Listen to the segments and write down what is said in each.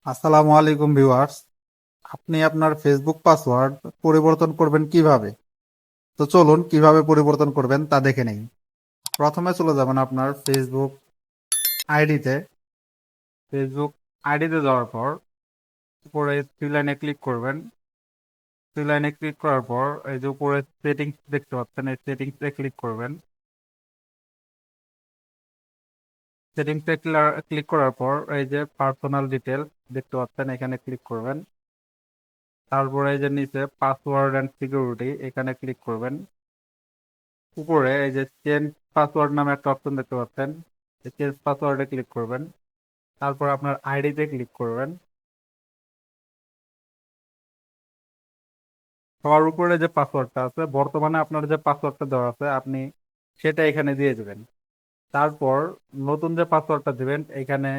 আসসালামু আলাইকুম ভিউয়ার্স। আপনি আপনার ফেসবুক পাসওয়ার্ড পরিবর্তন করবেন কিভাবে? তো চলুন কিভাবে পরিবর্তন করবেন তা দেখে নেই। প্রথমে চলে যাবেন আপনার আইডিতে ফেসবুক আইডিতে যাওয়ার পর উপরে থ্রি লাইনে ক্লিক করবেন। থ্রি লাইনে ক্লিক করার পর এই যে উপরে সেটিংস দেখতে পাচ্ছেন, এই সেটিংসে ক্লিক করবেন। সেটিংসে ক্লিক করার পর এই যে পার্সোনাল ডিটেলস দেখতে পাচ্ছেন, এখানে ক্লিক করবেন। তারপরে এই যে নিচে পাসওয়ার্ড অ্যান্ড সিকিউরিটি এখানে ক্লিক করবেন। উপরে এই যে চেঞ্জ পাসওয়ার্ড নামে একটা অপশন দেখতে পাচ্ছেন, এই চেঞ্জ পাসওয়ার্ডে ক্লিক করবেন। তারপর আপনার আইডিতে ক্লিক করবেন। সবার উপরে যে পাসওয়ার্ডটা আছে, বর্তমানে আপনার যে পাসওয়ার্ডটা দেওয়া আছে আপনি সেটা এখানে দিয়ে দেবেন। তারপর নতুন যে পাসওয়ার্ডটা দিবেন এখানে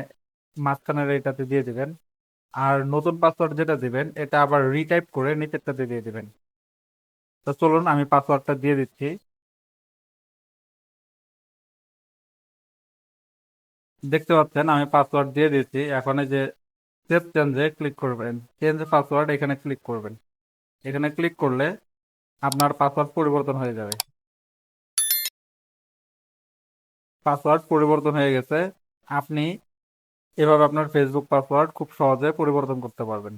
মাঝখানের এটাতে দিয়ে দিবেন। আর নতুন পাসওয়ার্ড যেটা দিবেন এটা আবার রিটাইপ করে নিচেরটাতে দিয়ে দিবেন। তো চলুন আমি পাসওয়ার্ডটা দিয়ে দিচ্ছি। দেখতে পাচ্ছেন আমি পাসওয়ার্ড দিয়ে দিচ্ছি। এখন এই যে সেভ চেঞ্জে ক্লিক করবেন, চেঞ্জ পাসওয়ার্ড এখানে ক্লিক করবেন। এখানে ক্লিক করলে আপনার পাসওয়ার্ড পরিবর্তন হয়ে যাবে। পাসওয়ার্ড পরিবর্তন হয়ে গেছে। আপনি এভাবে আপনার ফেসবুক পাসওয়ার্ড খুব সহজে পরিবর্তন করতে পারবেন।